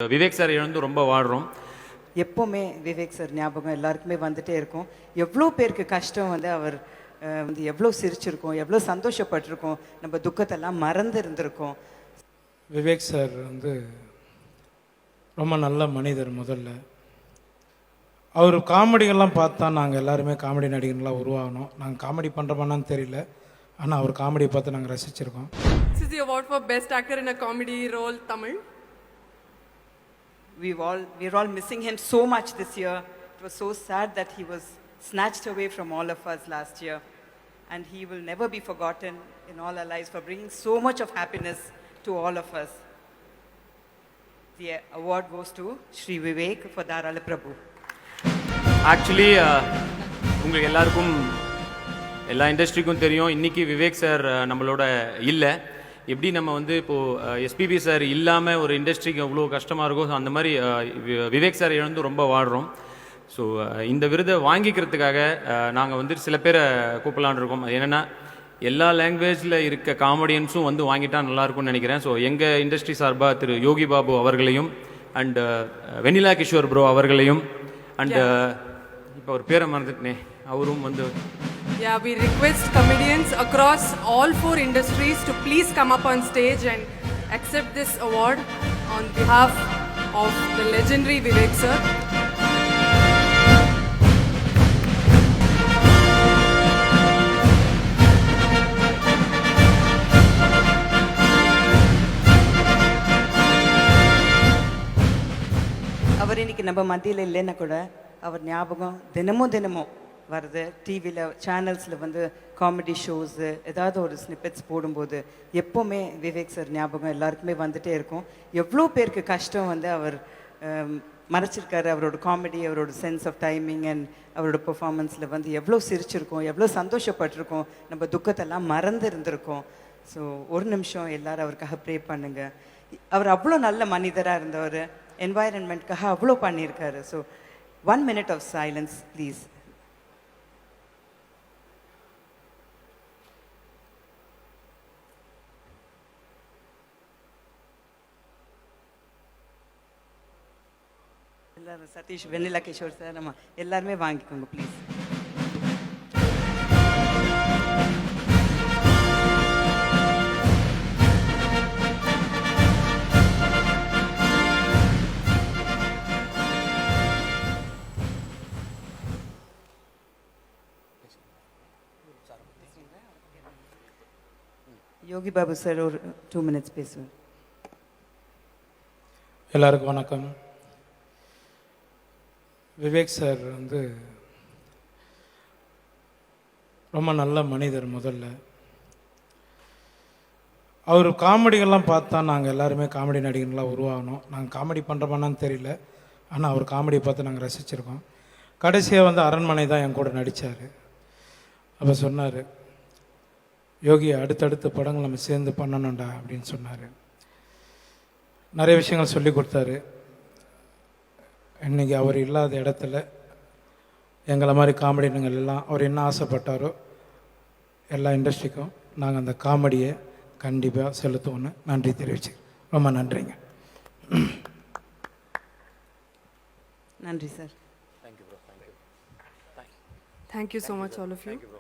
Vivek sir இழந்து ரொம்ப வாடுறோம். எப்போவுமே விவேக் சார் ஞாபகம் எல்லாருக்குமே வந்துட்டே இருக்கும். எவ்வளோ பேருக்கு கஷ்டம் வந்து அவர் வந்து எவ்வளோ சிரிச்சிருக்கோம், எவ்வளோ சந்தோஷப்பட்டிருக்கோம், நம்ம துக்கத்தெல்லாம் மறந்து இருந்திருக்கோம். விவேக் சார் வந்து ரொம்ப நல்ல மனிதர். முதல்ல அவர் காமெடிகள்லாம் பார்த்தா நாங்கள் எல்லாருமே காமெடி நடிகர்களாக உருவாகணும். நாங்கள் காமெடி பண்ணுறோமான்னு தெரியல, ஆனால் அவர் காமெடியை பார்த்து நாங்கள் ரசிச்சிருக்கோம். This is the award for best actor in a comedy role, Tamil. We're all missing him so much this year. It was so sad that he was snatched away from all of us last year. And he will never be forgotten in all our lives for bringing so much of happiness to all of us. The award goes to Shri Vivek for Darala Prabhu. Actually உங்களுக்கு எல்லாருக்கும் எல்லா இண்டஸ்ட்ரிக்கும் தெரியும், இன்றைக்கி Vivek sir நம்மளோட இல்லை. எப்படி நம்ம வந்து இப்போது எஸ்பிபி சார் இல்லாமல் ஒரு இண்டஸ்ட்ரிக்கு அவ்வளோ கஷ்டமாக இருக்கும், அந்த மாதிரி விவேக் சார் இழந்து ரொம்ப வாடுறோம். ஸோ இந்த விருதை வாங்கிக்கிறதுக்காக நாங்கள் வந்து சில பேரை கூப்பிடலான் இருக்கோம். அது என்னென்னா, எல்லா லாங்குவேஜில் இருக்க காமெடியன்ஸும் வந்து வாங்கிட்டா நல்லாயிருக்கும்னு நினைக்கிறேன். ஸோ எங்கள் இண்டஸ்ட்ரி சார்பாக திரு யோகி பாபு அவர்களையும் அண்டு வெனிலா கிஷோர் ப்ரோ அவர்களையும் அண்டு இப்போ ஒரு பேரை மறந்துட்டனே அவரும் வந்து. Yeah, we request comedians across all 4 industries to please come up on stage and accept this award on behalf of the legendary Vivek sir. அவர் இன்னைக்கு நம்ம மத்தியில் இல்லைன்னா கூட அவர் ஞாபகம் தினமும் வருது. டிவியில் சேனல்ஸில் வந்து காமெடி ஷோஸு ஏதாவது ஒரு ஸ்னிப்பெட்ஸ் போடும்போது எப்போவுமே விவேக் சார் ஞாபகம் எல்லாருக்குமே வந்துட்டே இருக்கும். எவ்வளோ பேருக்கு கஷ்டம் வந்து அவர் மறைச்சிருக்காரு. அவரோட காமெடி, அவரோட சென்ஸ் ஆஃப் டைமிங் அண்ட் அவரோட பெர்ஃபார்மன்ஸில் வந்து எவ்வளோ சிரிச்சிருக்கோம், எவ்வளோ சந்தோஷப்பட்டிருக்கோம், நம்ம துக்கத்தெல்லாம் மறந்து இருந்திருக்கோம். ஸோ ஒரு நிமிஷம் எல்லாரும் அவருக்காக ப்ரே பண்ணுங்க. அவர் அவ்வளோ நல்ல மனிதராக இருந்தவர், என்வாயரன்மெண்ட்காக அவ்வளோ பண்ணியிருக்காரு. So 1 minute of silence, please. எல்லாரும் சதீஷ், வெண்ணிலா கிஷோர் சார், நம்ம எல்லாருமே வாங்கிக்கோங்க ப்ளீஸ். யோகி பாபு சார் ஒரு 2 minutes பேசுவார். எல்லாருக்கும் வணக்கம். விவேக் சார் வந்து ரொம்ப நல்ல மனிதர். முதல்ல அவர் காமெடிகள்லாம் பார்த்தா நாங்கள் எல்லாருமே காமெடி நடிகர்களாக உருவாகணும். நாங்கள் காமெடி பண்ணுறோமான்னு தெரியல, ஆனால் அவர் காமெடியை பார்த்து நாங்கள் ரசிச்சிருக்கோம். கடைசியாக வந்து அரண்மனை தான் என் கூட நடித்தார். அப்போ சொன்னார், யோகி அடுத்தடுத்த படங்கள் நம்ம சேர்ந்து பண்ணணும்டா அப்படின்னு சொன்னார். நிறைய விஷயங்கள் சொல்லி கொடுத்தாரு. இன்றைக்கி அவர் இல்லாத இடத்துல எங்களை மாதிரி காமெடினுங்கள் எல்லாம் அவர் என்ன ஆசைப்பட்டாரோ எல்லா இண்டஸ்ட்ரிக்கும் நாங்கள் அந்த காமெடியை கண்டிப்பாக செலுத்துவோன்னு நன்றி தெரிவிச்சு. ரொம்ப நன்றிங்க. நன்றி sir. Thank you so much all of you.